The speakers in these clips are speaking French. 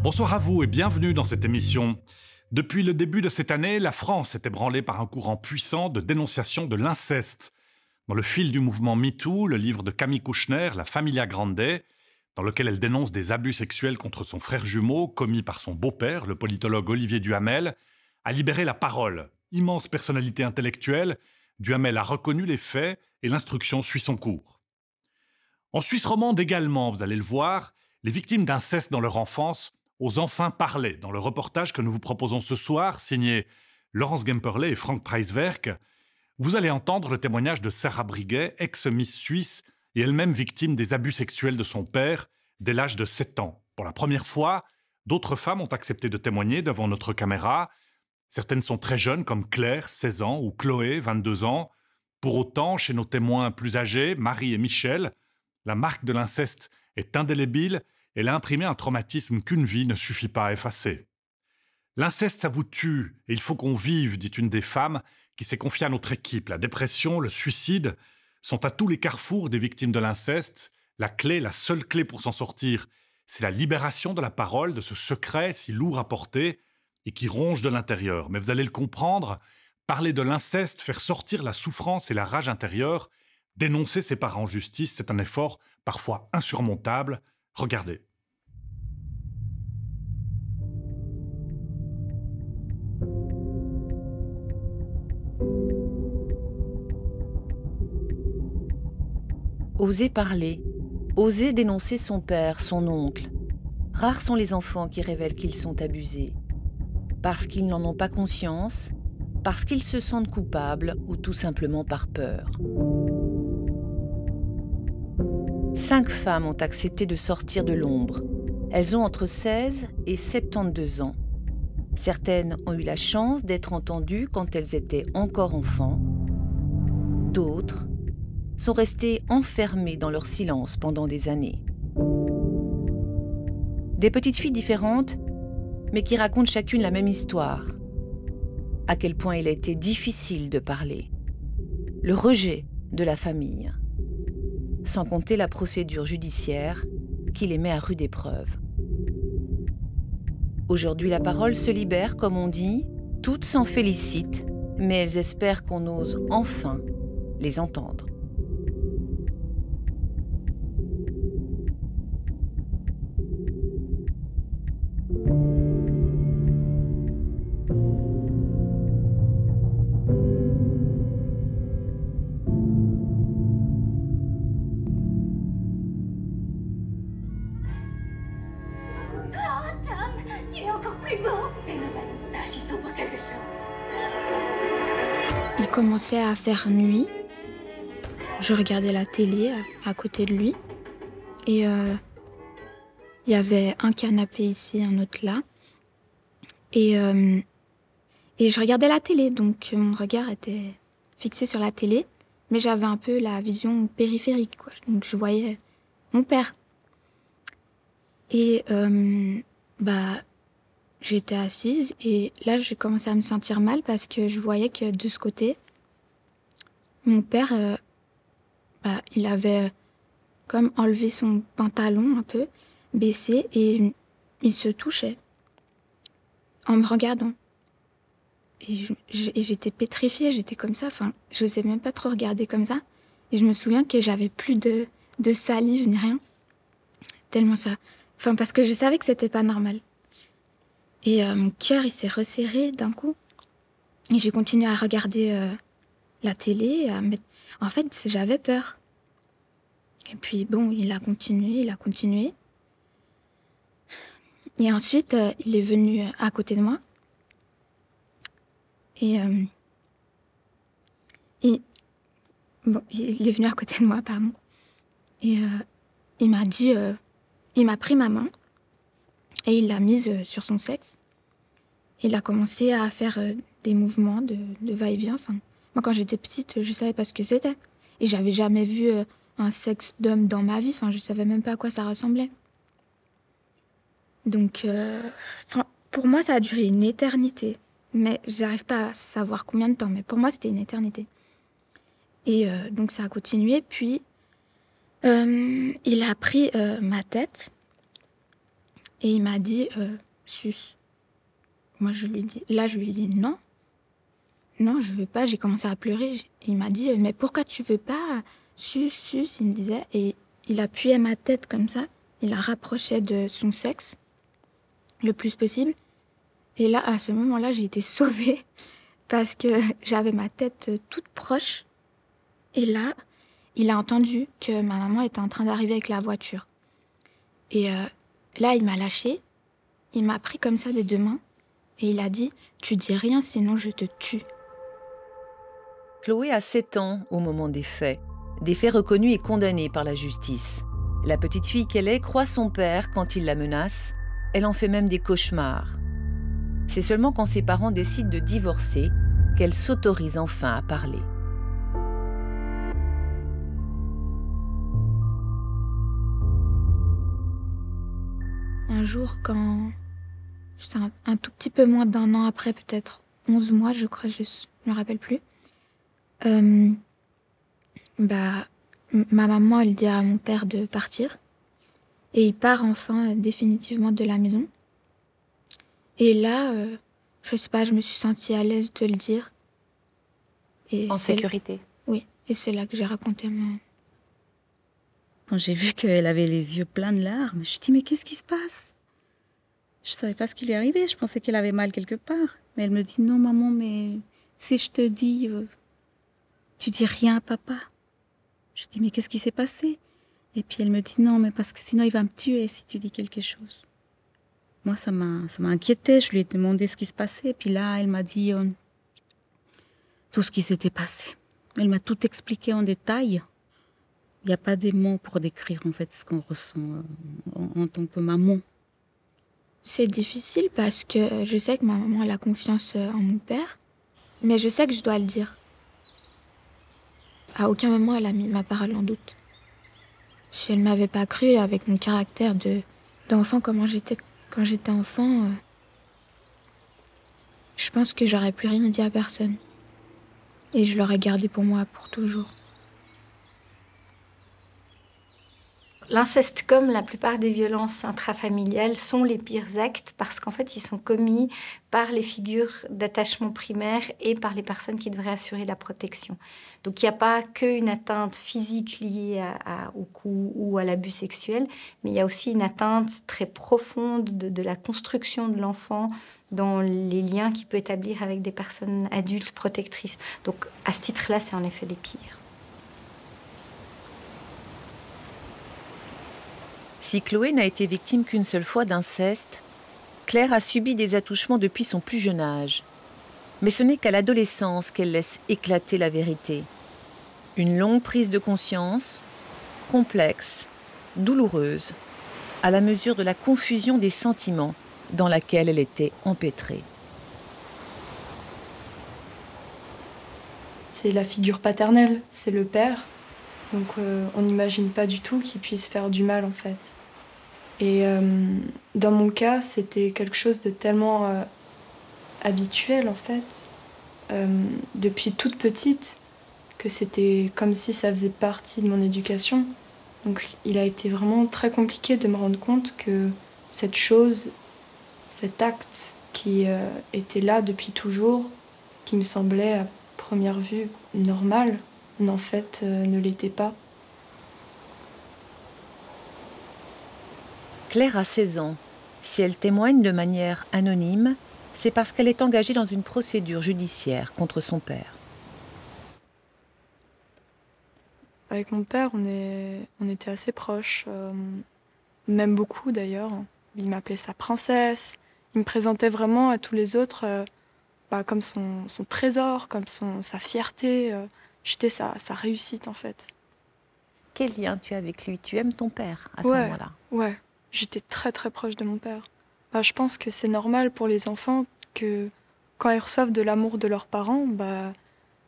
Bonsoir à vous et bienvenue dans cette émission. Depuis le début de cette année, la France est ébranlée par un courant puissant de dénonciation de l'inceste. Dans le fil du mouvement MeToo, le livre de Camille Kouchner, La Familia Grande, dans lequel elle dénonce des abus sexuels contre son frère jumeau commis par son beau-père, le politologue Olivier Duhamel, a libéré la parole. Immense personnalité intellectuelle, Duhamel a reconnu les faits et l'instruction suit son cours. En Suisse romande également, vous allez le voir, les victimes d'inceste dans leur enfance osent enfin parler. Dans le reportage que nous vous proposons ce soir, signé Laurence Gemperle et Frank Preiswerk, vous allez entendre le témoignage de Sarah Briguet, ex-Miss Suisse et elle-même victime des abus sexuels de son père dès l'âge de 7 ans. Pour la première fois, d'autres femmes ont accepté de témoigner devant notre caméra. Certaines sont très jeunes, comme Claire, 16 ans, ou Chloé, 22 ans. Pour autant, chez nos témoins plus âgés, Marie et Michel, la marque de l'inceste est indélébile. Elle a imprimé un traumatisme qu'une vie ne suffit pas à effacer. L'inceste, ça vous tue, et il faut qu'on vive, dit une des femmes qui s'est confiée à notre équipe. La dépression, le suicide sont à tous les carrefours des victimes de l'inceste. La clé, la seule clé pour s'en sortir, c'est la libération de la parole, de ce secret si lourd à porter et qui ronge de l'intérieur. Mais vous allez le comprendre, parler de l'inceste, faire sortir la souffrance et la rage intérieure, dénoncer ses parents en justice, c'est un effort parfois insurmontable. Regardez. Oser parler, oser dénoncer son père, son oncle. Rares sont les enfants qui révèlent qu'ils sont abusés. Parce qu'ils n'en ont pas conscience, parce qu'ils se sentent coupables ou tout simplement par peur. 5 femmes ont accepté de sortir de l'ombre. Elles ont entre 16 et 72 ans. Certaines ont eu la chance d'être entendues quand elles étaient encore enfants. D'autres sont restées enfermées dans leur silence pendant des années. Des petites filles différentes, mais qui racontent chacune la même histoire. À quel point il a été difficile de parler. Le rejet de la famille. Sans compter la procédure judiciaire qui les met à rude épreuve. Aujourd'hui, la parole se libère, comme on dit, toutes s'en félicitent, mais elles espèrent qu'on ose enfin les entendre. Il commençait à faire nuit. Je regardais la télé à côté de lui. Et il y avait un canapé ici, un autre là. Et je regardais la télé, donc mon regard était fixé sur la télé. Mais j'avais un peu la vision périphérique, quoi. Donc je voyais mon père. Et j'étais assise et là, j'ai commencé à me sentir mal parce que je voyais que de ce côté, mon père, il avait comme enlevé son pantalon un peu, baissé, et il se touchait en me regardant. Et j'étais pétrifiée, j'étais comme ça, enfin, je n'osais même pas trop regarder comme ça. Et je me souviens que j'avais plus de salive ni rien, tellement ça. Enfin, parce que je savais que c'était pas normal. Et mon cœur, il s'est resserré d'un coup. Et j'ai continué à regarder la télé. En fait, j'avais peur. Et puis, bon, il a continué. Et ensuite, il est venu à côté de moi. Et il est venu à côté de moi, pardon. Et il m'a dit... il m'a pris ma main. Et il l'a mise sur son sexe. Il a commencé à faire des mouvements de va-et-vient. Enfin, moi, quand j'étais petite, je savais pas ce que c'était. Et j'avais jamais vu un sexe d'homme dans ma vie. Enfin, je savais même pas à quoi ça ressemblait. Donc, pour moi, ça a duré une éternité. Mais j'arrive pas à savoir combien de temps. Mais pour moi, c'était une éternité. Et donc, ça a continué. Puis, il a pris ma tête. Et il m'a dit suce. Moi, je lui dis non. Non, je veux pas. J'ai commencé à pleurer. Il m'a dit mais pourquoi tu veux pas suce, il me disait. Et il appuyait ma tête comme ça. Il la rapprochait de son sexe le plus possible. Et là, à ce moment-là, j'ai été sauvée parce que j'avais ma tête toute proche. Et là, il a entendu que ma maman était en train d'arriver avec la voiture. Et là, il m'a lâchée. Il m'a pris comme ça des 2 mains. Et il a dit « Tu dis rien, sinon je te tue ». Chloé a 7 ans au moment des faits reconnus et condamnés par la justice. La petite fille qu'elle est croit son père quand il la menace. Elle en fait même des cauchemars. C'est seulement quand ses parents décident de divorcer qu'elle s'autorise enfin à parler. Un jour, quand c'était un tout petit peu moins d'1 an après, peut-être 11 mois, je crois, je ne me rappelle plus, ma maman, elle dit à mon père de partir. Et il part enfin définitivement de la maison. Et là, je sais pas, je me suis sentie à l'aise de le dire. Et en sécurité. Oui, et c'est là que j'ai raconté mon... Quand j'ai vu qu'elle avait les yeux pleins de larmes, je me dis mais qu'est-ce qui se passe? Je savais pas ce qui lui arrivait, je pensais qu'elle avait mal quelque part. Mais elle me dit non maman, mais si je te dis, tu dis rien à papa. Je dis mais qu'est-ce qui s'est passé? Et puis elle me dit non, mais parce que sinon il va me tuer si tu dis quelque chose. Moi ça m'a inquiétée, je lui ai demandé ce qui se passait. Et puis là elle m'a dit tout ce qui s'était passé. Elle m'a tout expliqué en détail. Il n'y a pas des mots pour décrire en fait ce qu'on ressent en tant que maman. C'est difficile parce que je sais que ma maman elle a confiance en mon père, mais je sais que je dois le dire. À aucun moment elle a mis ma parole en doute. Si elle ne m'avait pas cru avec mon caractère d'enfant comment j'étais quand j'étais enfant, je pense que j'aurais plus rien dit à personne. Et je l'aurais gardé pour moi pour toujours. L'inceste, comme la plupart des violences intrafamiliales, sont les pires actes parce qu'en fait, ils sont commis par les figures d'attachement primaire et par les personnes qui devraient assurer la protection. Donc, il n'y a pas qu'une atteinte physique liée au coup ou à l'abus sexuel, mais il y a aussi une atteinte très profonde de la construction de l'enfant dans les liens qu'il peut établir avec des personnes adultes protectrices. Donc, à ce titre-là, c'est en effet les pires. Si Chloé n'a été victime qu'une seule fois d'inceste, Claire a subi des attouchements depuis son plus jeune âge. Mais ce n'est qu'à l'adolescence qu'elle laisse éclater la vérité. Une longue prise de conscience, complexe, douloureuse, à la mesure de la confusion des sentiments dans laquelle elle était empêtrée. C'est la figure paternelle, c'est le père. Donc on n'imagine pas du tout qu'il puisse faire du mal en fait. Et dans mon cas, c'était quelque chose de tellement habituel en fait, depuis toute petite, que c'était comme si ça faisait partie de mon éducation. Donc il a été vraiment très compliqué de me rendre compte que cette chose, cet acte qui était là depuis toujours, qui me semblait à première vue normal, en fait ne l'était pas. Claire a 16 ans. Si elle témoigne de manière anonyme, c'est parce qu'elle est engagée dans une procédure judiciaire contre son père. Avec mon père, on était assez proches, même beaucoup d'ailleurs. Il m'appelait sa princesse, il me présentait vraiment à tous les autres comme son trésor, comme sa fierté. J'étais sa réussite en fait. Quel lien tu as avec lui? Tu aimes ton père à ce moment-là? Ouais, j'étais très très proche de mon père. Je pense que c'est normal pour les enfants que quand ils reçoivent de l'amour de leurs parents, ils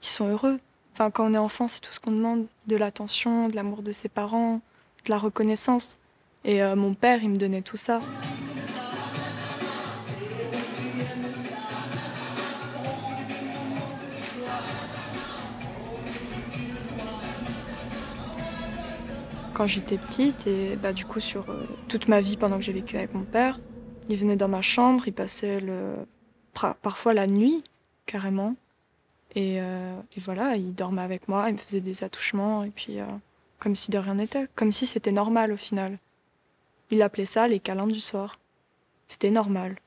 sont heureux. Enfin, quand on est enfant, c'est tout ce qu'on demande, de l'attention, de l'amour de ses parents, de la reconnaissance. Et mon père, il me donnait tout ça. quand j'étais petite. Et du coup, sur toute ma vie pendant que j'ai vécu avec mon père, il venait dans ma chambre, il passait parfois la nuit, carrément. Et voilà, il dormait avec moi, il me faisait des attouchements, et puis comme si de rien n'était, comme si c'était normal au final. Il appelait ça les câlins du soir. C'était normal.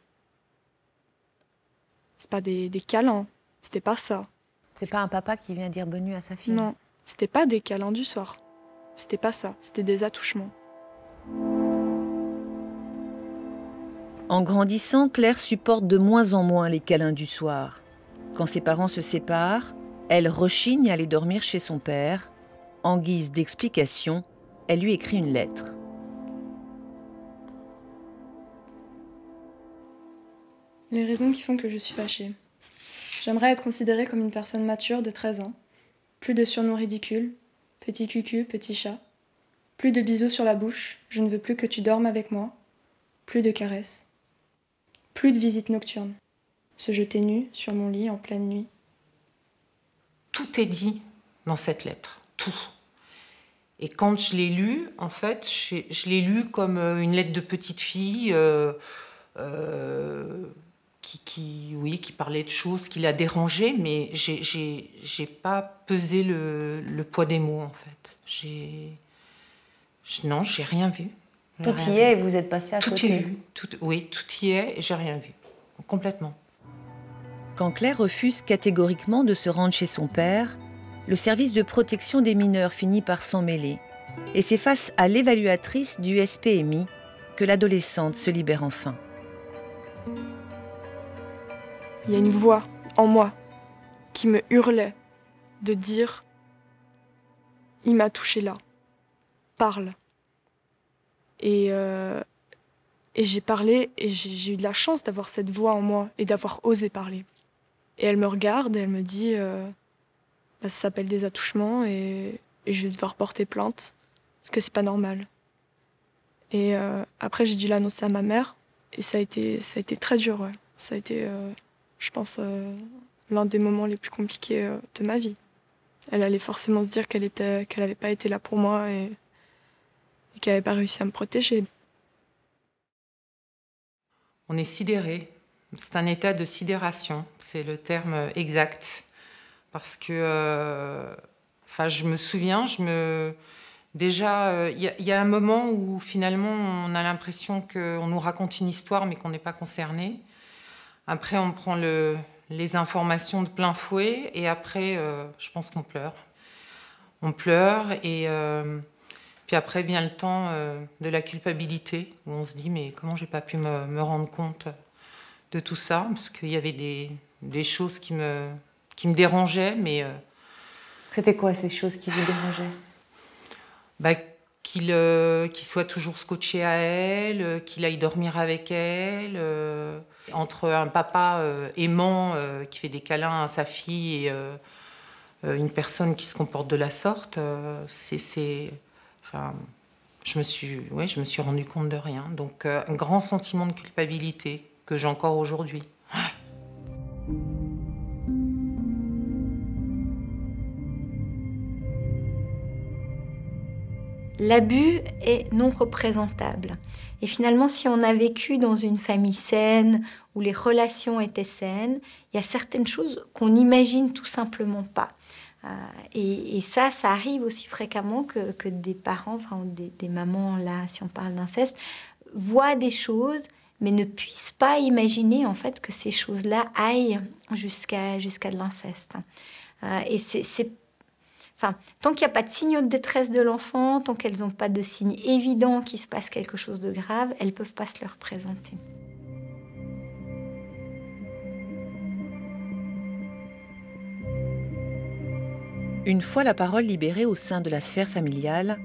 C'est pas des câlins, c'était pas ça. C'est pas un papa qui vient dire bonne nuit à sa fille? Non, c'était pas des câlins du soir. C'était pas ça, c'était des attouchements. En grandissant, Claire supporte de moins en moins les câlins du soir. Quand ses parents se séparent, elle rechigne à aller dormir chez son père. En guise d'explication, elle lui écrit une lettre. Les raisons qui font que je suis fâchée. J'aimerais être considérée comme une personne mature de 13 ans. Plus de surnoms ridicules, petit cucu, petit chat. Plus de bisous sur la bouche, je ne veux plus que tu dormes avec moi. Plus de caresses. Plus de visites nocturnes. Se jeter nu sur mon lit en pleine nuit. Tout est dit dans cette lettre, tout. Et quand je l'ai lu, en fait, je l'ai lu comme une lettre de petite fille qui parlait de choses qui la dérangeaient, mais j'ai pas pesé le poids des mots, en fait. Non, j'ai rien vu. Tout y est et vous êtes passé à côté. Tout y est vu. Oui, tout y est et j'ai rien vu. Complètement. Quand Claire refuse catégoriquement de se rendre chez son père, le service de protection des mineurs finit par s'en mêler. Et c'est face à l'évaluatrice du SPMI que l'adolescente se libère enfin. Il y a une voix en moi qui me hurlait de dire « Il m'a touché là. Parle. » Et j'ai parlé et j'ai eu de la chance d'avoir cette voix en moi et d'avoir osé parler. Et elle me regarde et elle me dit ça s'appelle des attouchements et je vais devoir porter plainte parce que c'est pas normal. Et après j'ai dû l'annoncer à ma mère et ça a été très dur. Ouais. Ça a été, je pense, l'un des moments les plus compliqués de ma vie. Elle allait forcément se dire qu'elle avait pas été là pour moi et qu'elle n'avait pas réussi à me protéger. On est sidéré. C'est un état de sidération, c'est le terme exact. Parce que, je me souviens, déjà, il y a un moment où finalement on a l'impression qu'on nous raconte une histoire mais qu'on n'est pas concerné. Après, on prend les informations de plein fouet et après, je pense qu'on pleure. On pleure et puis après vient le temps de la culpabilité où on se dit mais comment j'ai pas pu me rendre compte de tout ça parce qu'il y avait des choses qui me dérangeaient mais C'était quoi ces choses qui vous dérangeaient? Qu'il soit toujours scotché à elle, qu'il aille dormir avec elle, entre un papa aimant qui fait des câlins à sa fille et une personne qui se comporte de la sorte, je me suis rendu compte de rien. Donc un grand sentiment de culpabilité que j'ai encore aujourd'hui. L'abus est non représentable. Et finalement, si on a vécu dans une famille saine, où les relations étaient saines, il y a certaines choses qu'on n'imagine tout simplement pas. Et ça arrive aussi fréquemment que des parents, enfin des mamans, là, si on parle d'inceste, voient des choses, mais ne puissent pas imaginer en fait que ces choses-là aillent jusqu'à de l'inceste. Et tant qu'il n'y a pas de signaux de détresse de l'enfant, tant qu'elles n'ont pas de signes évidents qu'il se passe quelque chose de grave, elles ne peuvent pas se le représenter. Une fois la parole libérée au sein de la sphère familiale,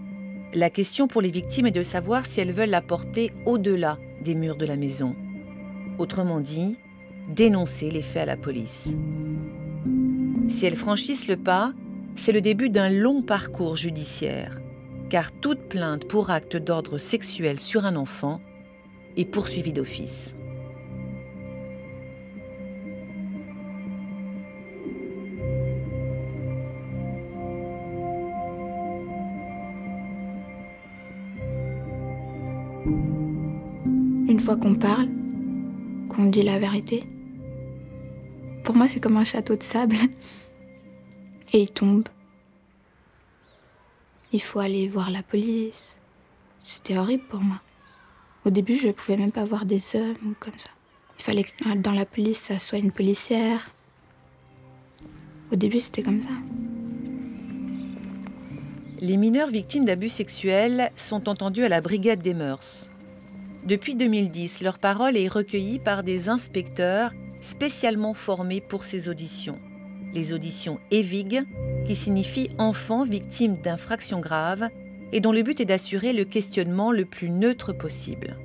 la question pour les victimes est de savoir si elles veulent la porter au-delà des murs de la maison. Autrement dit, dénoncer les faits à la police. Si elles franchissent le pas, c'est le début d'un long parcours judiciaire, car toute plainte pour acte d'ordre sexuel sur un enfant est poursuivie d'office. Une fois qu'on parle, qu'on dit la vérité, pour moi c'est comme un château de sable. Et il tombe. Il faut aller voir la police. C'était horrible pour moi. Au début, je ne pouvais même pas voir des hommes ou comme ça. Il fallait que dans la police, ça soit une policière. Au début, c'était comme ça. Les mineurs victimes d'abus sexuels sont entendus à la brigade des mœurs. Depuis 2010, leur parole est recueillie par des inspecteurs spécialement formés pour ces auditions. Les auditions EVIG, qui signifie enfants victimes d'infractions graves et dont le but est d'assurer le questionnement le plus neutre possible.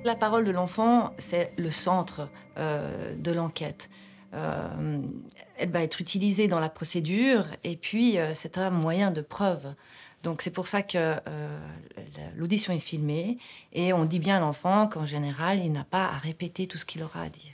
La parole de l'enfant, c'est le centre de l'enquête. Elle va être utilisée dans la procédure et puis c'est un moyen de preuve. Donc c'est pour ça que l'audition est filmée et on dit bien à l'enfant qu'en général, il n'a pas à répéter tout ce qu'il aura à dire.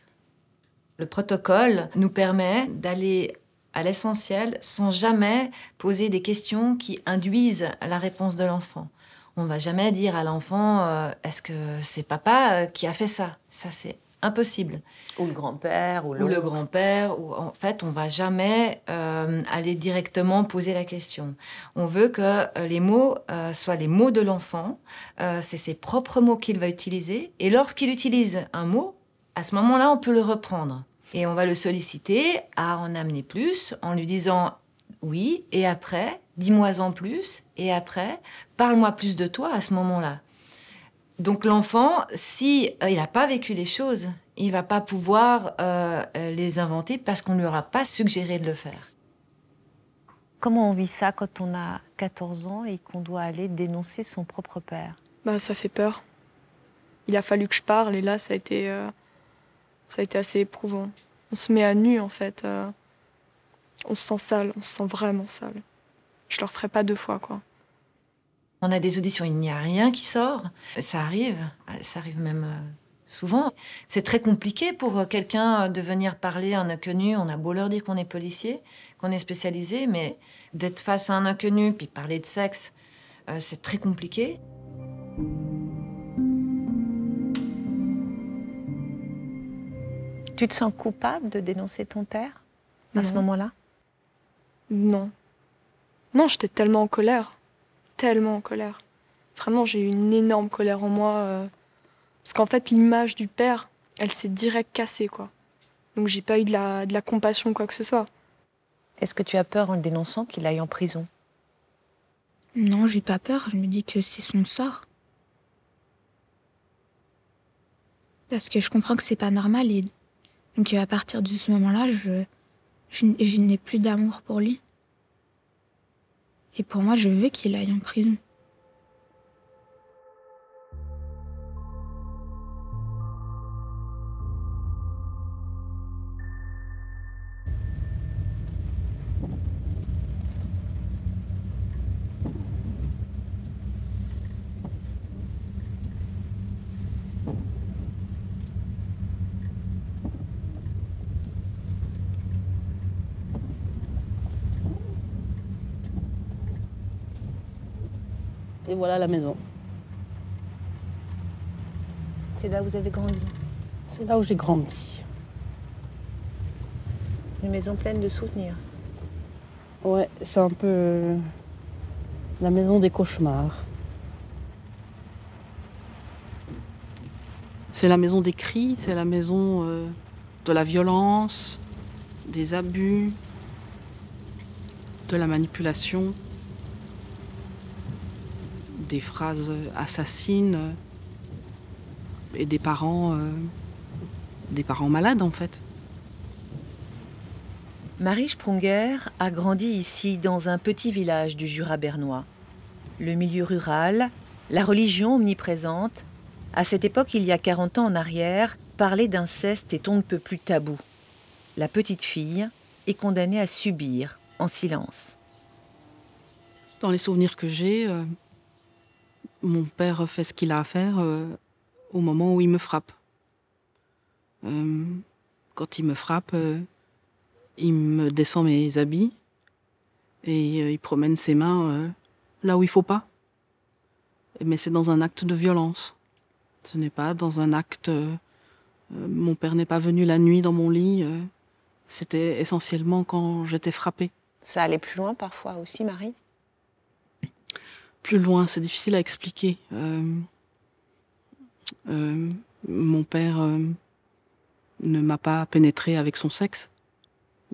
Le protocole nous permet d'aller à l'essentiel sans jamais poser des questions qui induisent la réponse de l'enfant. On ne va jamais dire à l'enfant est-ce que c'est papa qui a fait ça? Ça, c'est impossible. Ou le grand-père. Ou le grand-père. En fait, on ne va jamais aller directement poser la question. On veut que les mots soient les mots de l'enfant. C'est ses propres mots qu'il va utiliser. Et lorsqu'il utilise un mot, à ce moment-là, on peut le reprendre. Et on va le solliciter à en amener plus en lui disant oui, et après, dis-moi en plus, et après, parle-moi plus de toi à ce moment-là. Donc l'enfant, si il n'a pas vécu les choses, il ne va pas pouvoir les inventer parce qu'on ne lui aura pas suggéré de le faire. Comment on vit ça quand on a 14 ans et qu'on doit aller dénoncer son propre père? Ça fait peur. Il a fallu que je parle et là, ça a été assez éprouvant. On se met à nu, en fait. On se sent sale, on se sent vraiment sale. Je le referai pas 2 fois, quoi. On a des auditions, il n'y a rien qui sort. Ça arrive même souvent. C'est très compliqué pour quelqu'un de venir parler à un inconnu. On a beau leur dire qu'on est policier, qu'on est spécialisé, mais d'être face à un inconnu puis parler de sexe, c'est très compliqué. Tu te sens coupable de dénoncer ton père à ce moment-là? Non. Non, j'étais tellement en colère. Tellement en colère. Vraiment, j'ai eu une énorme colère en moi. Parce qu'en fait, l'image du père, elle s'est direct cassée, quoi. Donc j'ai pas eu de la compassion ou quoi que ce soit. Est-ce que tu as peur en le dénonçant qu'il aille en prison? Non, j'ai pas peur. Je me dis que c'est son sort. Parce que je comprends que c'est pas normal. Et donc à partir de ce moment-là, je n'ai plus d'amour pour lui. Et pour moi, je veux qu'il aille en prison. Et voilà la maison. C'est là où vous avez grandi? C'est là où j'ai grandi. Une maison pleine de souvenirs. Ouais, c'est un peu la maison des cauchemars. C'est la maison des cris, c'est la maison de la violence, des abus, de la manipulation, des phrases assassines et des parents malades en fait. Marie Sprunger a grandi ici dans un petit village du Jura bernois. Le milieu rural, la religion omniprésente. À cette époque, il y a 40 ans en arrière, parler d'inceste est on ne peut plus tabou. La petite fille est condamnée à subir en silence. Dans les souvenirs que j'ai, mon père fait ce qu'il a à faire au moment où il me frappe. Quand il me frappe, il me descend mes habits et il promène ses mains là où il faut pas. Mais c'est dans un acte de violence. Ce n'est pas dans un acte... mon père n'est pas venu la nuit dans mon lit. C'était essentiellement quand j'étais frappée. Ça allait plus loin parfois aussi, Marie? Plus loin, c'est difficile à expliquer. Mon père ne m'a pas pénétrée avec son sexe,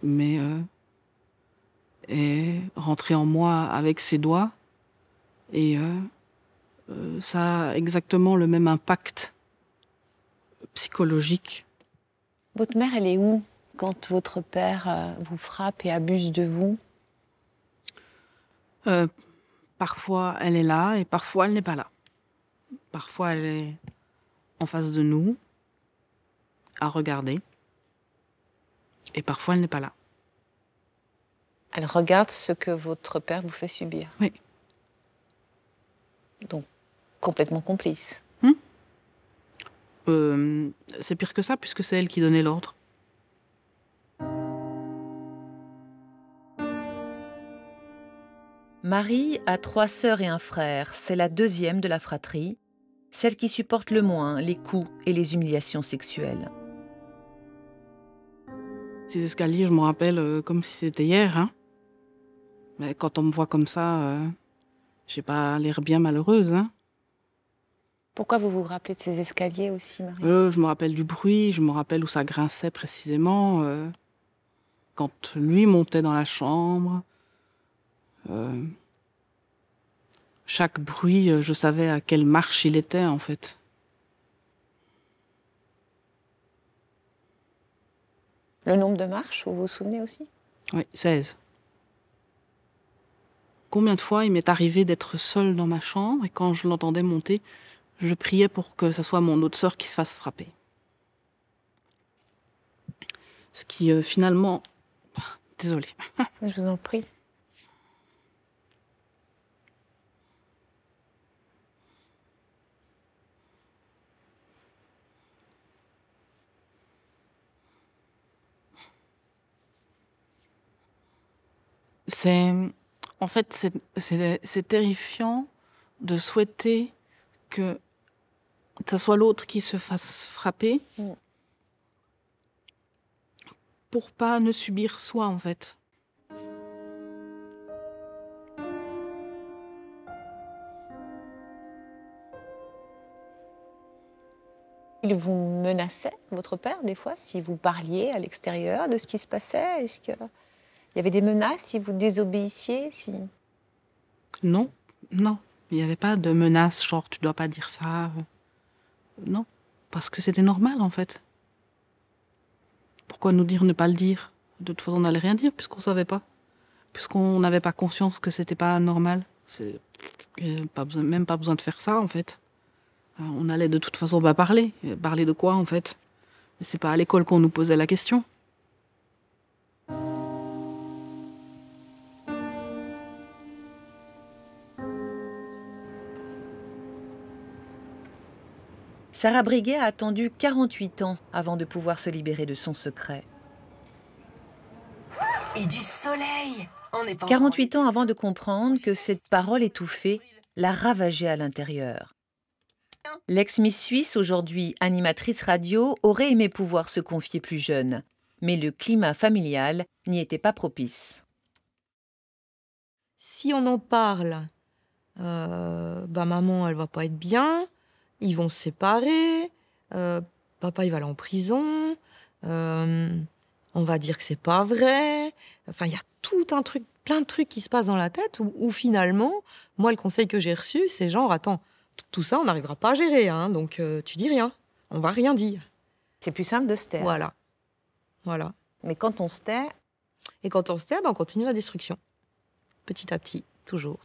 mais est rentré en moi avec ses doigts. Et ça a exactement le même impact psychologique. Votre mère, elle est où quand votre père vous frappe et abuse de vous? Parfois, elle est là et parfois, elle n'est pas là. Parfois, elle est en face de nous, à regarder. Et parfois, elle n'est pas là. Elle regarde ce que votre père vous fait subir? Oui. Donc, complètement complice. C'est pire que ça, puisque c'est elle qui donnait l'ordre. Marie a 3 sœurs et un frère. C'est la deuxième de la fratrie, celle qui supporte le moins les coups et les humiliations sexuelles. Ces escaliers, je me rappelle comme si c'était hier. Hein. Mais quand on me voit comme ça, j'ai pas l'air bien malheureuse. Hein. Pourquoi vous vous rappelez de ces escaliers aussi, Marie? Je me rappelle du bruit, je me rappelle où ça grinçait précisément. Quand lui montait dans la chambre. Chaque bruit, je savais à quelle marche il était, en fait. Le nombre de marches, vous vous souvenez aussi? Oui, 16. Combien de fois il m'est arrivé d'être seule dans ma chambre et quand je l'entendais monter, je priais pour que ce soit mon autre sœur qui se fasse frapper. Ce qui, finalement... Désolée. Je vous en prie. En fait, c'est terrifiant de souhaiter que ce soit l'autre qui se fasse frapper pour pas ne subir soi, en fait. Il vous menaçait, votre père, des fois, si vous parliez à l'extérieur de ce qui se passait? Est-ce qu'il y avait des menaces si vous désobéissiez Non, non. Il n'y avait pas de menace, genre tu dois pas dire ça. Non, parce que c'était normal, en fait. Pourquoi nous dire ne pas le dire? De toute façon, on n'allait rien dire puisqu'on savait pas. Puisqu'on n'avait pas conscience que c'était pas normal. Même pas besoin de faire ça, en fait. On allait de toute façon pas parler. Parler de quoi, en fait? C'est pas à l'école qu'on nous posait la question. Sarah Briguet a attendu 48 ans avant de pouvoir se libérer de son secret. Et du soleil! 48 ans avant de comprendre que cette parole étouffée l'a ravagée à l'intérieur. L'ex-Miss Suisse, aujourd'hui animatrice radio, aurait aimé pouvoir se confier plus jeune, mais le climat familial n'y était pas propice. Si on en parle, maman, elle va pas être bien, ils vont se séparer, papa, il va aller en prison, on va dire que c'est pas vrai. Enfin, il y a tout un truc, plein de trucs qui se passent dans la tête où finalement, moi, le conseil que j'ai reçu, c'est genre, attends, tout ça, on n'arrivera pas à gérer, hein, donc tu dis rien, on va rien dire. C'est plus simple de se taire. Voilà. Mais quand on se tait... Et quand on se tait, on continue la destruction. Petit à petit, toujours.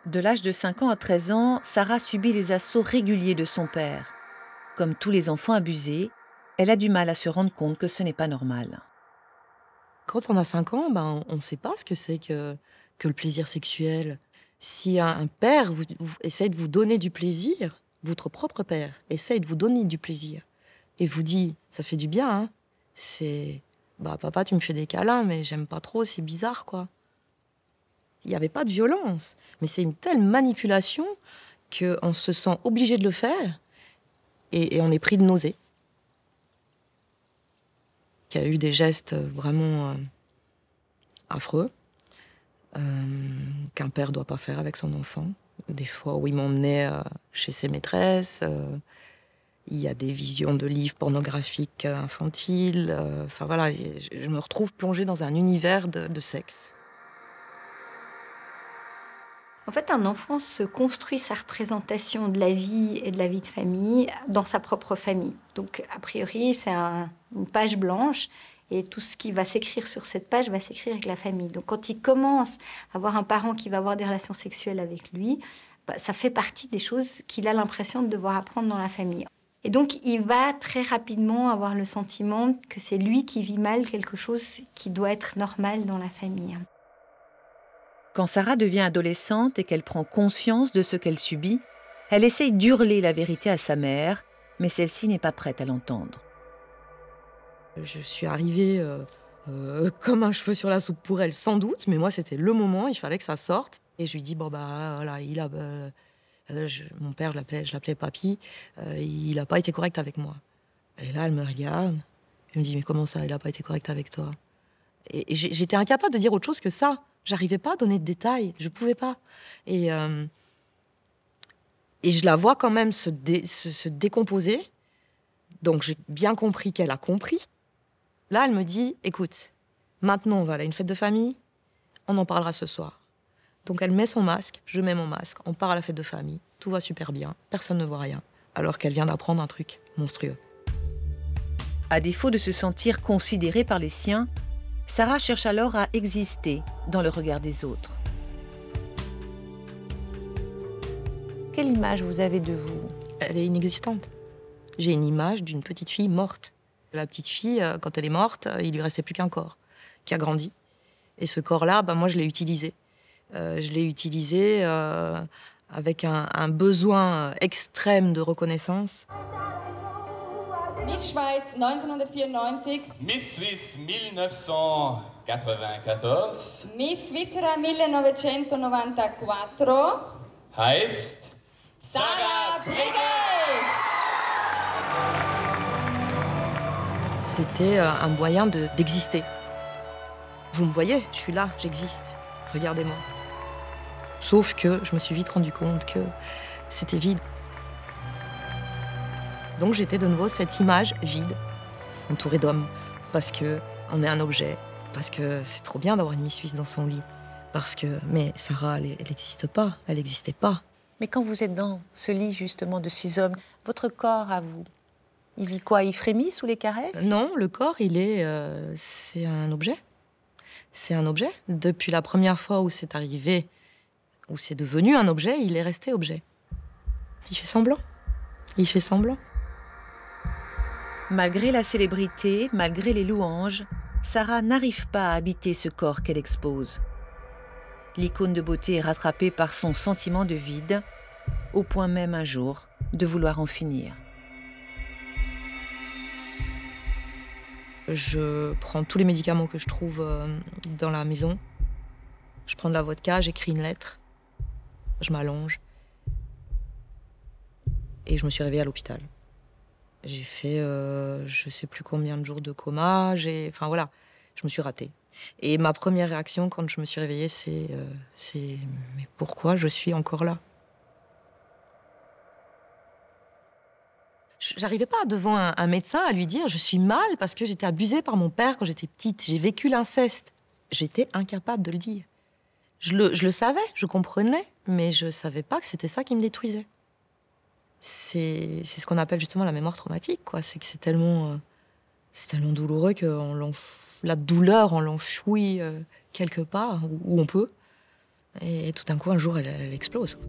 De l'âge de 5 ans à 13 ans, Sarah subit les assauts réguliers de son père. Comme tous les enfants abusés, elle a du mal à se rendre compte que ce n'est pas normal. Quand on a 5 ans, on ne sait pas ce que c'est que le plaisir sexuel. Si un père vous essaie de vous donner du plaisir, votre propre père essaie de vous donner du plaisir, et vous dit, ça fait du bien, hein, c'est... papa, tu me fais des câlins, mais j'aime pas trop, c'est bizarre, quoi. Il n'y avait pas de violence, mais c'est une telle manipulation qu'on se sent obligé de le faire et on est pris de nausée. Qu'il y a eu des gestes vraiment affreux qu'un père ne doit pas faire avec son enfant. Des fois où il m'emmenait chez ses maîtresses. Il y a des visions de livres pornographiques infantiles. Enfin voilà, je me retrouve plongée dans un univers de sexe. En fait, un enfant se construit sa représentation de la vie et de la vie de famille dans sa propre famille. Donc, a priori, c'est une page blanche et tout ce qui va s'écrire sur cette page va s'écrire avec la famille. Donc, quand il commence à avoir un parent qui va avoir des relations sexuelles avec lui, ça fait partie des choses qu'il a l'impression de devoir apprendre dans la famille. Et donc, il va très rapidement avoir le sentiment que c'est lui qui vit mal quelque chose qui doit être normal dans la famille. Quand Sarah devient adolescente et qu'elle prend conscience de ce qu'elle subit, elle essaye d'hurler la vérité à sa mère, mais celle-ci n'est pas prête à l'entendre. Je suis arrivée comme un cheveu sur la soupe pour elle, sans doute, mais moi, c'était le moment, il fallait que ça sorte. Et je lui dis, bon, voilà, mon père, je l'appelais papy, il n'a pas été correct avec moi. Et là, elle me regarde, elle me dit, mais comment ça, il n'a pas été correct avec toi? Et j'étais incapable de dire autre chose que ça. J'arrivais pas à donner de détails, je pouvais pas. Et je la vois quand même se décomposer. Donc j'ai bien compris qu'elle a compris. Là, elle me dit, écoute, maintenant on va aller à une fête de famille, on en parlera ce soir. Donc elle met son masque, je mets mon masque, on part à la fête de famille, tout va super bien, personne ne voit rien, alors qu'elle vient d'apprendre un truc monstrueux. À défaut de se sentir considérée par les siens, Sarah cherche alors à exister dans le regard des autres. Quelle image vous avez de vous? Elle est inexistante. J'ai une image d'une petite fille morte. La petite fille, quand elle est morte, il lui restait plus qu'un corps qui a grandi. Et ce corps-là, moi, je l'ai utilisé. Je l'ai utilisé avec un besoin extrême de reconnaissance. Miss Schweiz 1994. Miss Suisse 1994. Miss Svizzera 1994. Heißt Sarah Brigge. C'était un moyen d'exister. Vous me voyez, je suis là, j'existe. Regardez-moi. Sauf que je me suis vite rendu compte que c'était vide. Donc j'étais de nouveau cette image vide, entourée d'hommes, parce qu'on est un objet, parce que c'est trop bien d'avoir une Miss Suisse dans son lit. Mais Sarah, elle n'existe pas, elle n'existait pas. Mais quand vous êtes dans ce lit justement de ces hommes, votre corps à vous, il vit quoi? Il frémit sous les caresses? Non, le corps, c'est un objet. C'est un objet. Depuis la première fois où c'est arrivé, où c'est devenu un objet, il est resté objet. Il fait semblant. Il fait semblant. Malgré la célébrité, malgré les louanges, Sarah n'arrive pas à habiter ce corps qu'elle expose. L'icône de beauté est rattrapée par son sentiment de vide, au point même un jour de vouloir en finir. Je prends tous les médicaments que je trouve dans la maison. Je prends de la vodka, j'écris une lettre, je m'allonge. Et je me suis réveillée à l'hôpital. J'ai fait je sais plus combien de jours de coma. Enfin voilà, je me suis ratée. Et ma première réaction quand je me suis réveillée, c'est mais pourquoi je suis encore là? J'arrivais pas devant un médecin à lui dire je suis mal parce que j'étais abusée par mon père quand j'étais petite. J'ai vécu l'inceste. J'étais incapable de le dire. Je le savais, je comprenais, mais je savais pas que c'était ça qui me détruisait. C'est ce qu'on appelle justement la mémoire traumatique, quoi. C'est que c'est tellement douloureux que la douleur, on l'enfouit quelque part où on peut. Et tout d'un coup, un jour, elle explose.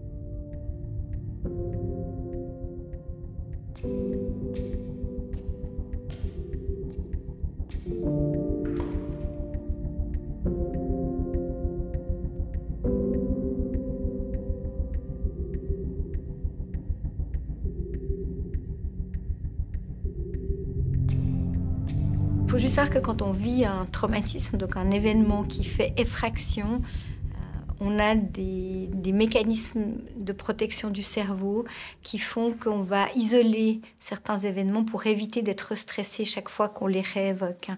Il faut juste savoir que quand on vit un traumatisme, donc un événement qui fait effraction, on a des mécanismes de protection du cerveau qui font qu'on va isoler certains événements pour éviter d'être stressé chaque fois qu'on les réévoque.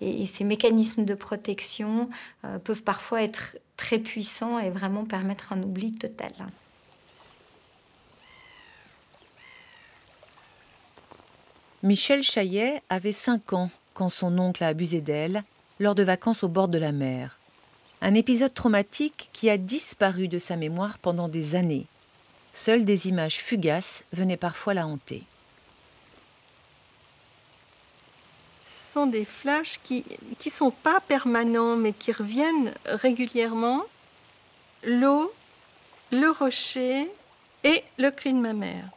Et ces mécanismes de protection peuvent parfois être très puissants et vraiment permettre un oubli total. Michel Chaillet avait 5 ans quand son oncle a abusé d'elle lors de vacances au bord de la mer. Un épisode traumatique qui a disparu de sa mémoire pendant des années. Seules des images fugaces venaient parfois la hanter. Ce sont des flashs qui sont pas permanents, mais qui reviennent régulièrement. L'eau, le rocher et le cri de ma mère.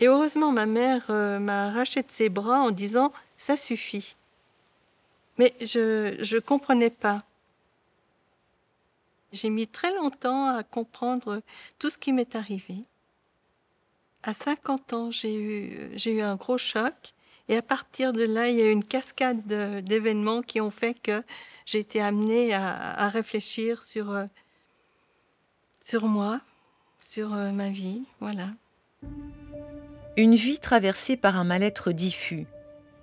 Et heureusement, ma mère m'a arraché de ses bras en disant « ça suffit ». Mais je ne comprenais pas. J'ai mis très longtemps à comprendre tout ce qui m'est arrivé. À 50 ans, j'ai eu un gros choc. Et à partir de là, il y a eu une cascade d'événements qui ont fait que j'ai été amenée à réfléchir sur moi, sur ma vie. Voilà. Une vie traversée par un mal-être diffus.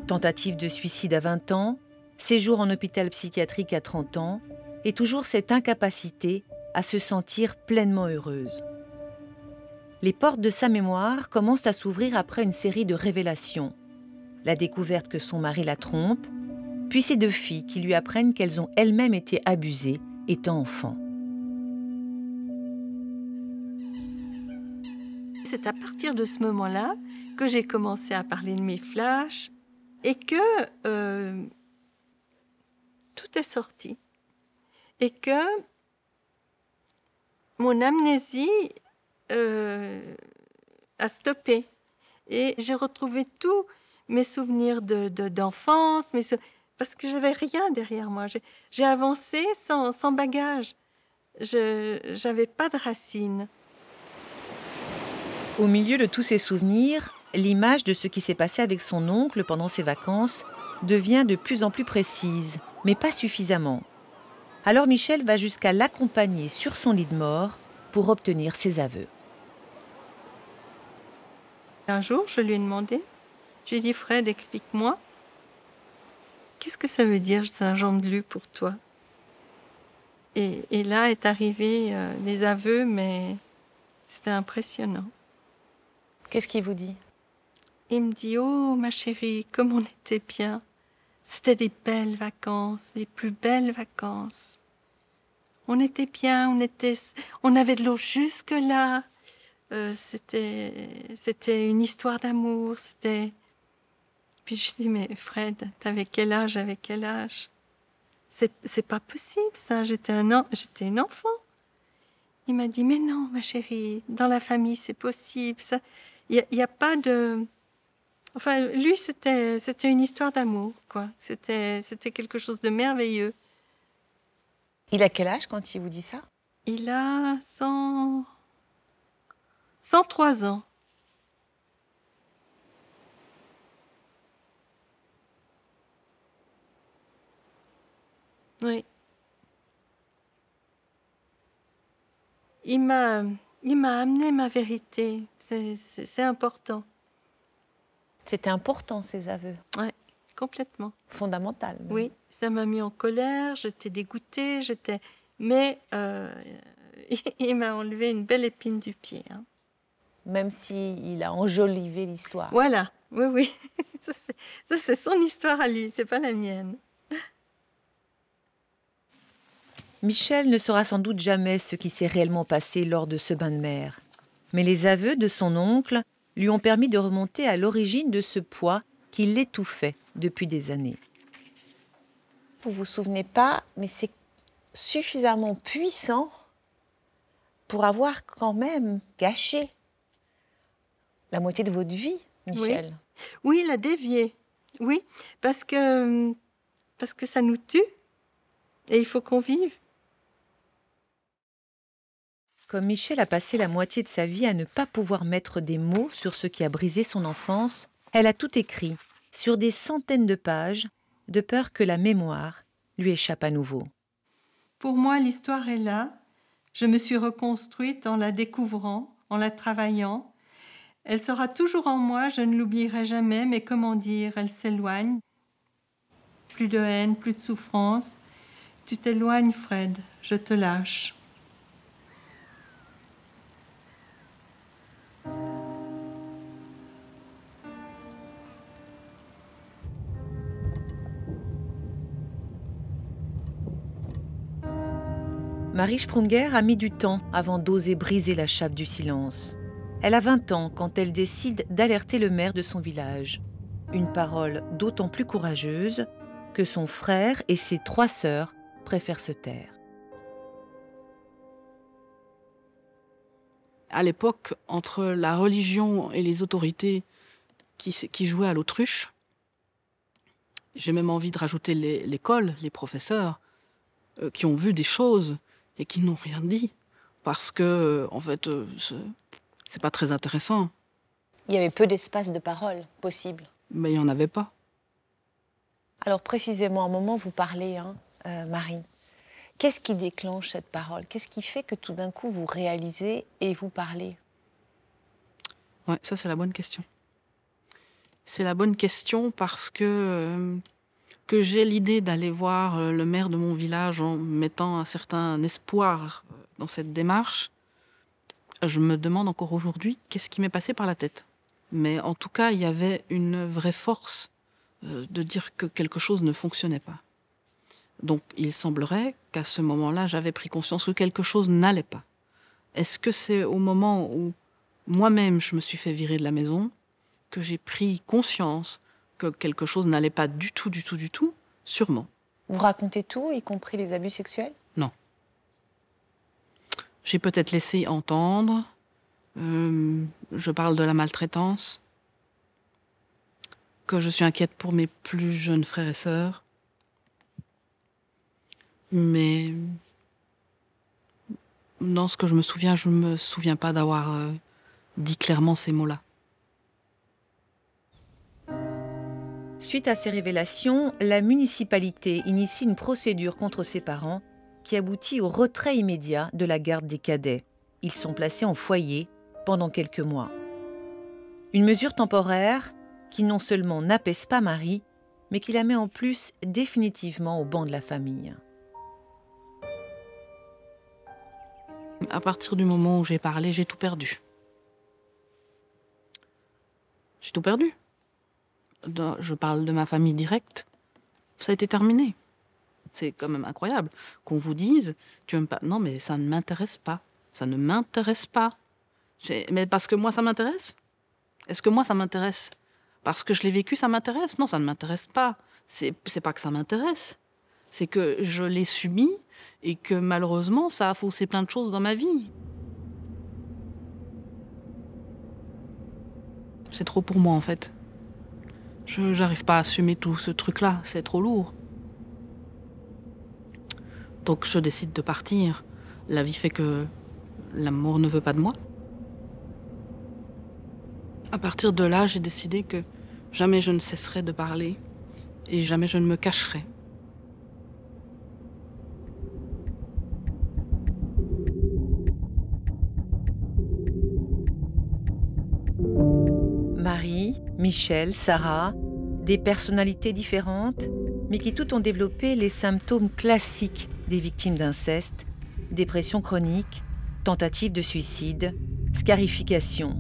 Tentative de suicide à 20 ans, séjour en hôpital psychiatrique à 30 ans, et toujours cette incapacité à se sentir pleinement heureuse. Les portes de sa mémoire commencent à s'ouvrir après une série de révélations. La découverte que son mari la trompe, puis ces 2 filles qui lui apprennent qu'elles ont elles-mêmes été abusées étant enfants. C'est à partir de ce moment-là que j'ai commencé à parler de mes flashs et que tout est sorti. Et que mon amnésie a stoppé. Et j'ai retrouvé tous mes souvenirs d'enfance, parce que j'avais rien derrière moi. J'ai avancé sans bagage. Je n'avais pas de racines. Au milieu de tous ces souvenirs, l'image de ce qui s'est passé avec son oncle pendant ses vacances devient de plus en plus précise, mais pas suffisamment. Alors Michel va jusqu'à l'accompagner sur son lit de mort pour obtenir ses aveux. Un jour, je lui ai demandé, je lui ai dit « Fred, explique-moi, qu'est-ce que ça veut dire Saint-Jean-de-Luz pour toi ?» Et là est arrivé les aveux, mais c'était impressionnant. Qu'est-ce qu'il vous dit? Il me dit « Oh, ma chérie, comme on était bien. C'était des belles vacances, les plus belles vacances. On était bien, on avait de l'eau jusque-là. C'était une histoire d'amour. Puis je dis, mais Fred, t'avais quel âge avec quel âge? C'est pas possible, ça. J'étais une enfant. Il m'a dit, mais non, ma chérie, dans la famille, c'est possible. Il y a pas de... Enfin, lui, c'était une histoire d'amour, quoi. C'était quelque chose de merveilleux. Il a quel âge quand il vous dit ça? Il a 103 ans. Oui. Il m'a amené ma vérité. C'est important. C'était important, ces aveux? Oui, complètement. Fondamental. Même. Oui, ça m'a mis en colère, j'étais dégoûtée, mais il m'a enlevé une belle épine du pied. Hein. Même s'il a enjolivé l'histoire. Voilà, oui. Ça, c'est son histoire à lui, c'est pas la mienne. Michel ne saura sans doute jamais ce qui s'est réellement passé lors de ce bain de mer. Mais les aveux de son oncle lui ont permis de remonter à l'origine de ce poids qui l'étouffait depuis des années. Vous vous souvenez pas, mais c'est suffisamment puissant pour avoir quand même gâché la moitié de votre vie, Michel. Oui, il a dévié. Oui, parce que ça nous tue et il faut qu'on vive. Comme Michel a passé la moitié de sa vie à ne pas pouvoir mettre des mots sur ce qui a brisé son enfance, elle a tout écrit, sur des centaines de pages, de peur que la mémoire lui échappe à nouveau. Pour moi, l'histoire est là. Je me suis reconstruite en la découvrant, en la travaillant. Elle sera toujours en moi, je ne l'oublierai jamais, mais comment dire, elle s'éloigne. Plus de haine, plus de souffrance. Tu t'éloignes, Fred, je te lâche. Marie Sprunger a mis du temps avant d'oser briser la chape du silence. Elle a 20 ans quand elle décide d'alerter le maire de son village. Une parole d'autant plus courageuse que son frère et ses 3 sœurs préfèrent se taire. À l'époque, entre la religion et les autorités qui jouaient à l'autruche, j'ai même envie de rajouter l'école, les professeurs, qui ont vu des choses et qui n'ont rien dit. Parce que, en fait, c'est pas très intéressant. Il y avait peu d'espace de parole possible. Mais il n'y en avait pas. Alors précisément, à un moment, vous parlez, Marie. Qu'est-ce qui déclenche cette parole? Qu'est-ce qui fait que tout d'un coup, vous réalisez et vous parlez? Ouais, ça, c'est la bonne question. C'est la bonne question parce que j'ai l'idée d'aller voir le maire de mon village en mettant un certain espoir dans cette démarche. Je me demande encore aujourd'hui qu'est-ce qui m'est passé par la tête. Mais en tout cas, il y avait une vraie force de dire que quelque chose ne fonctionnait pas. Donc, il semblerait qu'à ce moment-là, j'avais pris conscience que quelque chose n'allait pas. Est-ce que c'est au moment où moi-même, je me suis fait virer de la maison, que j'ai pris conscience que quelque chose n'allait pas du tout, du tout, du tout? Sûrement. Vous racontez tout, y compris les abus sexuels? Non. J'ai peut-être laissé entendre. Je parle de la maltraitance. Que je suis inquiète pour mes plus jeunes frères et sœurs. Mais dans ce que je me souviens pas d'avoir dit clairement ces mots-là. Suite à ces révélations, la municipalité initie une procédure contre ses parents qui aboutit au retrait immédiat de la garde des cadets. Ils sont placés en foyer pendant quelques mois. Une mesure temporaire qui non seulement n'apaise pas Marie, mais qui la met en plus définitivement au banc de la famille. À partir du moment où j'ai parlé, j'ai tout perdu. J'ai tout perdu. Je parle de ma famille directe. Ça a été terminé. C'est quand même incroyable qu'on vous dise « tu aimes pas ». Non, mais ça ne m'intéresse pas. Ça ne m'intéresse pas. Mais parce que moi, ça m'intéresse? Est-ce que moi, ça m'intéresse? Parce que je l'ai vécu, ça m'intéresse? Non, ça ne m'intéresse pas. C'est pas que ça m'intéresse. C'est que je l'ai subi et que malheureusement, ça a faussé plein de choses dans ma vie. C'est trop pour moi, en fait. J'arrive pas à assumer tout ce truc-là, c'est trop lourd. Donc je décide de partir. La vie fait que l'amour ne veut pas de moi. À partir de là, j'ai décidé que jamais je ne cesserai de parler et jamais je ne me cacherai. Marie, Michel, Sarah, des personnalités différentes, mais qui toutes ont développé les symptômes classiques des victimes d'inceste, dépression chronique, tentative de suicide, scarification,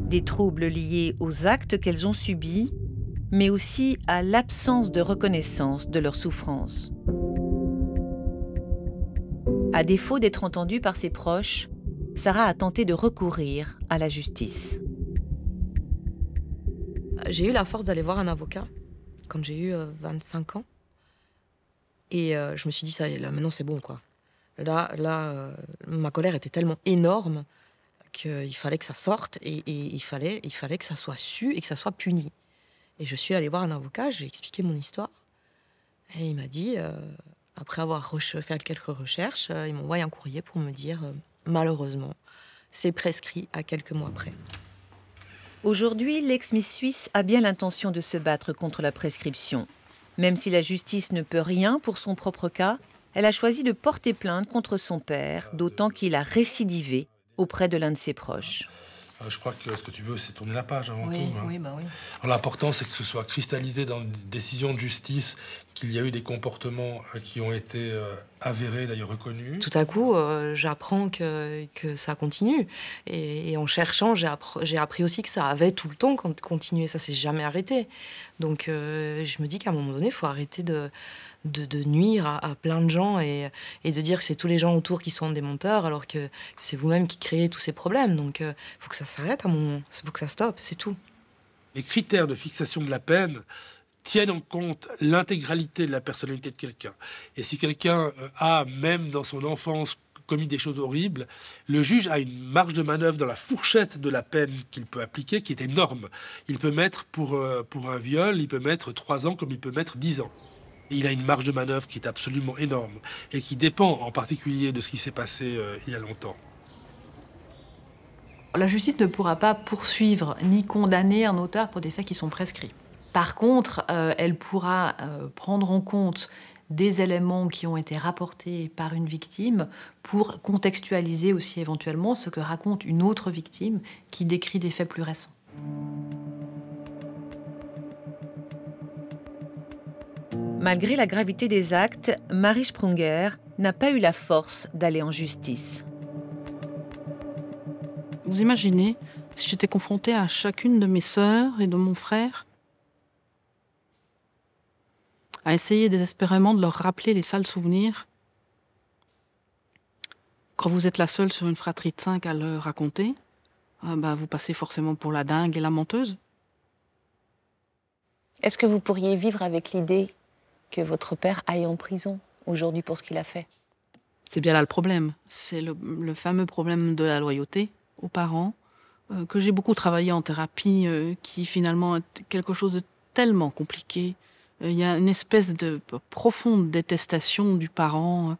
des troubles liés aux actes qu'elles ont subis, mais aussi à l'absence de reconnaissance de leur souffrance. À défaut d'être entendue par ses proches, Sarah a tenté de recourir à la justice. J'ai eu la force d'aller voir un avocat quand j'ai eu 25 ans. Et je me suis dit, ça y est, là, maintenant c'est bon, quoi. Là, ma colère était tellement énorme qu'il fallait que ça sorte et il fallait que ça soit su et que ça soit puni. Et je suis allée voir un avocat, j'ai expliqué mon histoire. Et il m'a dit, après avoir fait quelques recherches, il m'a envoyé un courrier pour me dire, malheureusement, c'est prescrit à quelques mois près. Aujourd'hui, l'ex-Miss Suisse a bien l'intention de se battre contre la prescription. Même si la justice ne peut rien pour son propre cas, elle a choisi de porter plainte contre son père, d'autant qu'il a récidivé auprès de l'un de ses proches. Je crois que ce que tu veux, c'est tourner la page avant tout. Oui, bah oui. L'important, c'est que ce soit cristallisé dans une décision de justice qu'il y a eu des comportements qui ont été avérés, d'ailleurs reconnus. Tout à coup, j'apprends que ça continue. Et en cherchant, j'ai appris aussi que ça avait tout le temps continué. Ça s'est jamais arrêté. Donc, je me dis qu'à un moment donné, il faut arrêter de nuire à plein de gens et de dire que c'est tous les gens autour qui sont des menteurs alors que c'est vous-même qui créez tous ces problèmes. Donc, il faut que ça s'arrête à un moment. Il faut que ça stoppe, c'est tout. Les critères de fixation de la peine tiennent en compte l'intégralité de la personnalité de quelqu'un. Et si quelqu'un a, même dans son enfance, commis des choses horribles, le juge a une marge de manœuvre dans la fourchette de la peine qu'il peut appliquer qui est énorme. Il peut mettre pour un viol, il peut mettre 3 ans comme il peut mettre 10 ans. Et il a une marge de manœuvre qui est absolument énorme et qui dépend en particulier de ce qui s'est passé il y a longtemps. La justice ne pourra pas poursuivre ni condamner un auteur pour des faits qui sont prescrits. Par contre, elle pourra prendre en compte des éléments qui ont été rapportés par une victime pour contextualiser aussi éventuellement ce que raconte une autre victime qui décrit des faits plus récents. Malgré la gravité des actes, Marie Sprunger n'a pas eu la force d'aller en justice. Vous imaginez si j'étais confrontée à chacune de mes sœurs et de mon frère, à essayer désespérément de leur rappeler les sales souvenirs. Quand vous êtes la seule sur une fratrie de 5 à le raconter, vous passez forcément pour la dingue et la menteuse. Est-ce que vous pourriez vivre avec l'idée que votre père aille en prison aujourd'hui pour ce qu'il a fait? C'est bien là le problème. C'est le fameux problème de la loyauté aux parents, que j'ai beaucoup travaillé en thérapie, qui finalement est quelque chose de tellement compliqué. Il y a une espèce de profonde détestation du parent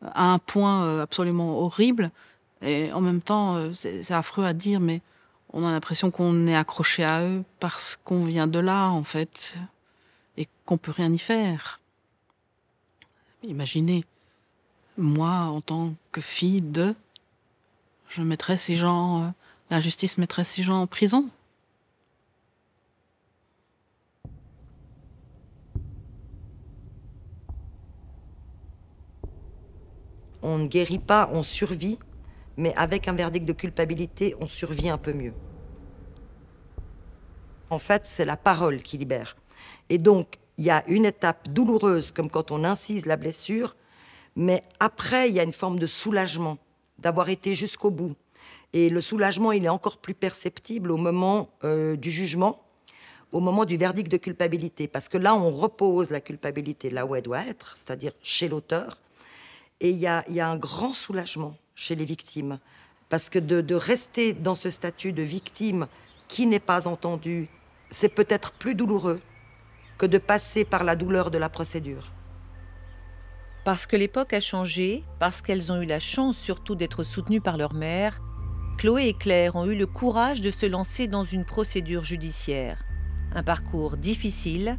à un point absolument horrible. Et en même temps, c'est affreux à dire, mais on a l'impression qu'on est accroché à eux parce qu'on vient de là, en fait, et qu'on peut rien y faire. Imaginez, moi, en tant que fille de... Je mettrais ces gens... la justice mettrait ces gens en prison. On ne guérit pas, on survit, mais avec un verdict de culpabilité, on survit un peu mieux. En fait, c'est la parole qui libère. Et donc, il y a une étape douloureuse, comme quand on incise la blessure, mais après, il y a une forme de soulagement, d'avoir été jusqu'au bout. Et le soulagement, il est encore plus perceptible au moment du jugement, au moment du verdict de culpabilité. Parce que là, on repose la culpabilité là où elle doit être, c'est-à-dire chez l'auteur. Et il y a un grand soulagement chez les victimes. Parce que de rester dans ce statut de victime qui n'est pas entendu, c'est peut-être plus douloureux que de passer par la douleur de la procédure. Parce que l'époque a changé, parce qu'elles ont eu la chance surtout d'être soutenues par leur mère, Chloé et Claire ont eu le courage de se lancer dans une procédure judiciaire. Un parcours difficile,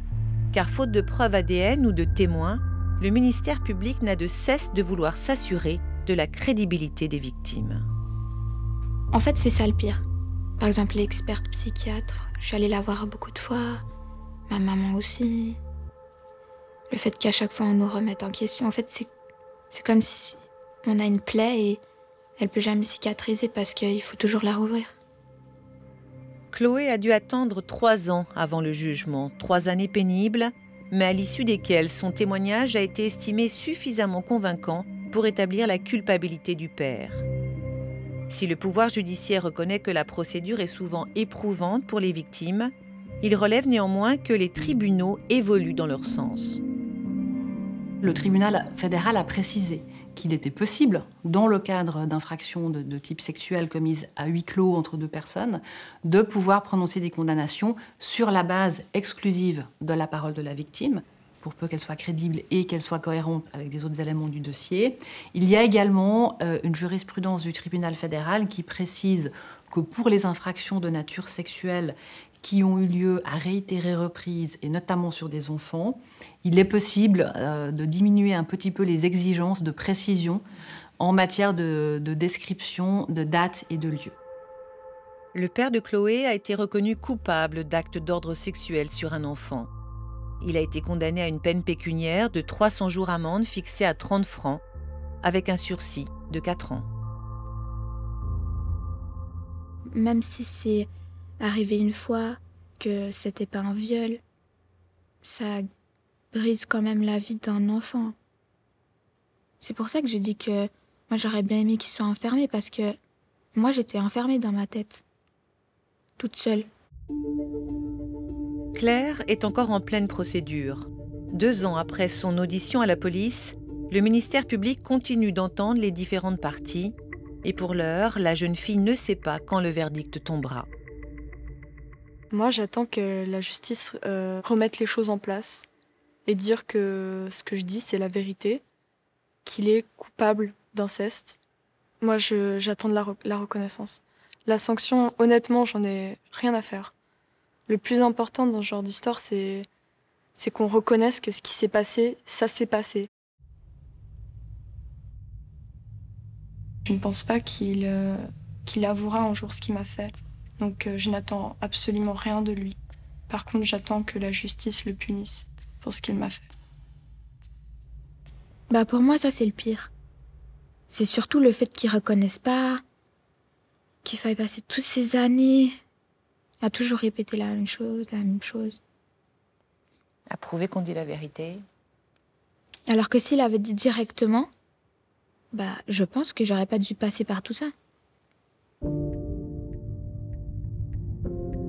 car faute de preuves ADN ou de témoins, le ministère public n'a de cesse de vouloir s'assurer de la crédibilité des victimes. En fait, c'est ça le pire. Par exemple, l'experte psychiatre, je suis allée la voir beaucoup de fois, ma maman aussi. Le fait qu'à chaque fois on nous remette en question, en fait, c'est comme si on a une plaie et elle peut jamais cicatriser parce qu'il faut toujours la rouvrir. Chloé a dû attendre 3 ans avant le jugement, 3 années pénibles, mais à l'issue desquelles son témoignage a été estimé suffisamment convaincant pour établir la culpabilité du père. Si le pouvoir judiciaire reconnaît que la procédure est souvent éprouvante pour les victimes, il relève néanmoins que les tribunaux évoluent dans leur sens. Le tribunal fédéral a précisé qu'il était possible, dans le cadre d'infractions de type sexuel commises à huis clos entre 2 personnes, de pouvoir prononcer des condamnations sur la base exclusive de la parole de la victime, pour peu qu'elle soit crédible et qu'elle soit cohérente avec des autres éléments du dossier. Il y a également une jurisprudence du tribunal fédéral qui précise que pour les infractions de nature sexuelle qui ont eu lieu à réitérées reprises, et notamment sur des enfants, il est possible de diminuer un petit peu les exigences de précision en matière de description, de date et de lieu. Le père de Chloé a été reconnu coupable d'actes d'ordre sexuel sur un enfant. Il a été condamné à une peine pécuniaire de 300 jours amende fixée à 30 francs, avec un sursis de 4 ans. Même si c'est arrivé une fois que c'était pas un viol, ça brise quand même la vie d'un enfant. C'est pour ça que je dis que moi j'aurais bien aimé qu'il soit enfermé, parce que moi j'étais enfermée dans ma tête, toute seule. Claire est encore en pleine procédure. 2 ans après son audition à la police, le ministère public continue d'entendre les différentes parties. Et pour l'heure, la jeune fille ne sait pas quand le verdict tombera. Moi, j'attends que la justice remette les choses en place et dire que ce que je dis, c'est la vérité, qu'il est coupable d'inceste. Moi, j'attends de la reconnaissance. La sanction, honnêtement, j'en ai rien à faire. Le plus important dans ce genre d'histoire, c'est qu'on reconnaisse que ce qui s'est passé, ça s'est passé. Je ne pense pas qu'il avouera un jour ce qu'il m'a fait. Donc je n'attends absolument rien de lui. Par contre, j'attends que la justice le punisse pour ce qu'il m'a fait. Bah pour moi, ça c'est le pire. C'est surtout le fait qu'il reconnaisse pas, qu'il faille passer toutes ces années à toujours répéter la même chose, la même chose. À prouver qu'on dit la vérité. Alors que s'il avait dit directement, bah, je pense que j'aurais pas dû passer par tout ça.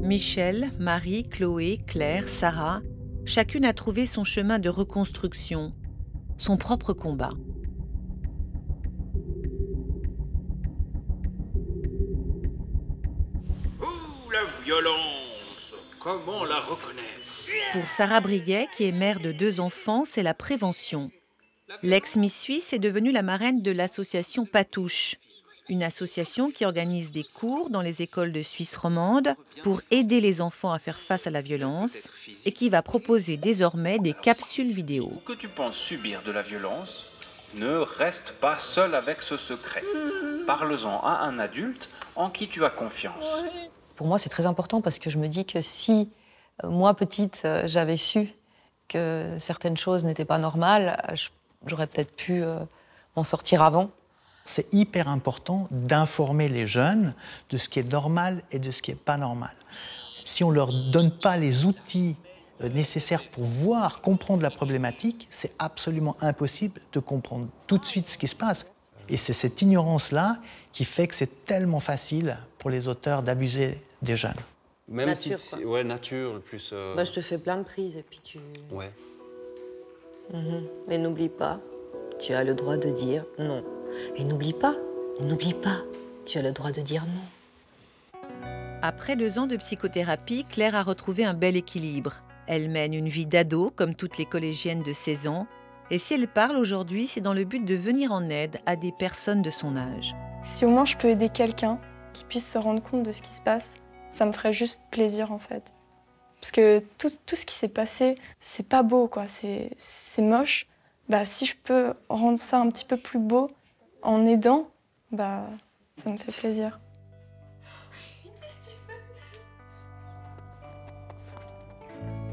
Michel, Marie, Chloé, Claire, Sarah, chacune a trouvé son chemin de reconstruction, son propre combat. Oh, la violence! Comment la reconnaître? Pour Sarah Briguet, qui est mère de 2 enfants, c'est la prévention. L'ex-Miss Suisse est devenue la marraine de l'association Patouche, une association qui organise des cours dans les écoles de Suisse romande pour aider les enfants à faire face à la violence et qui va proposer désormais des capsules vidéo. Ou que tu penses subir de la violence, ne reste pas seul avec ce secret. Parle-en à un adulte en qui tu as confiance. Pour moi, c'est très important parce que je me dis que si, moi, petite, j'avais su que certaines choses n'étaient pas normales, j'aurais peut-être pu m'en sortir avant. C'est hyper important d'informer les jeunes de ce qui est normal et de ce qui n'est pas normal. Si on ne leur donne pas les outils nécessaires pour voir, comprendre la problématique, c'est absolument impossible de comprendre tout de suite ce qui se passe. Et c'est cette ignorance-là qui fait que c'est tellement facile pour les auteurs d'abuser des jeunes. Même nature, si, quoi. ouais, nature, le plus... Bah, je te fais plein de prises et puis tu... Ouais. Et n'oublie pas, tu as le droit de dire non. Et n'oublie pas, tu as le droit de dire non. Après 2 ans de psychothérapie, Claire a retrouvé un bel équilibre. Elle mène une vie d'ado, comme toutes les collégiennes de 16 ans. Et si elle parle aujourd'hui, c'est dans le but de venir en aide à des personnes de son âge. Si au moins je peux aider quelqu'un qui puisse se rendre compte de ce qui se passe, ça me ferait juste plaisir en fait. Parce que tout ce qui s'est passé, c'est pas beau quoi, c'est moche. Bah, si je peux rendre ça un petit peu plus beau en aidant, bah, ça me fait plaisir.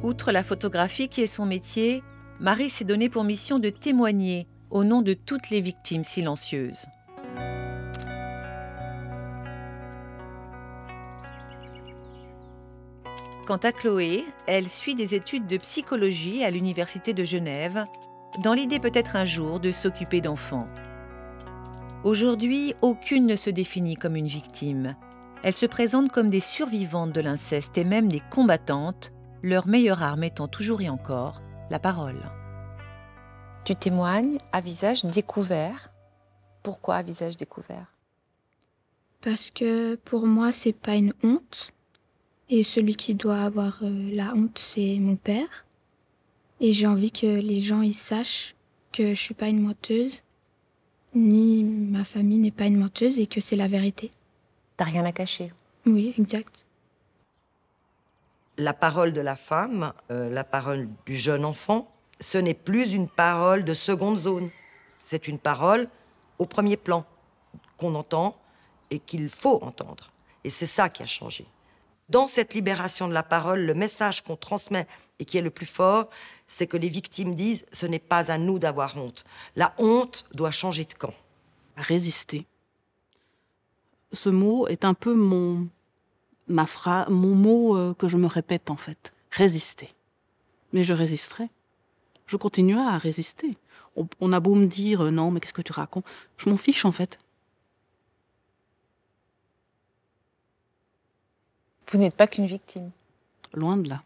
Outre la photographie qui est son métier, Marie s'est donnée pour mission de témoigner au nom de toutes les victimes silencieuses. Quant à Chloé, elle suit des études de psychologie à l'Université de Genève, dans l'idée peut-être un jour de s'occuper d'enfants. Aujourd'hui, aucune ne se définit comme une victime. Elles se présentent comme des survivantes de l'inceste et même des combattantes, leur meilleure arme étant toujours et encore la parole. Tu témoignes à visage découvert. Pourquoi à visage découvert? Parce que pour moi, c'est pas une honte. Et celui qui doit avoir la honte, c'est mon père. Et j'ai envie que les gens ils sachent que je suis pas une menteuse, ni ma famille n'est pas une menteuse et que c'est la vérité. T'as rien à cacher. Oui, exact. La parole de la femme, la parole du jeune enfant, ce n'est plus une parole de seconde zone. C'est une parole au premier plan, qu'on entend et qu'il faut entendre. Et c'est ça qui a changé. Dans cette libération de la parole, le message qu'on transmet et qui est le plus fort, c'est que les victimes disent « ce n'est pas à nous d'avoir honte ». La honte doit changer de camp. Résister. Ce mot est un peu mon mot que je me répète en fait. Résister. Mais je résisterai. Je continuerai à résister. On a beau me dire « non, mais qu'est-ce que tu racontes ?» Je m'en fiche en fait. Vous n'êtes pas qu'une victime. Loin de là.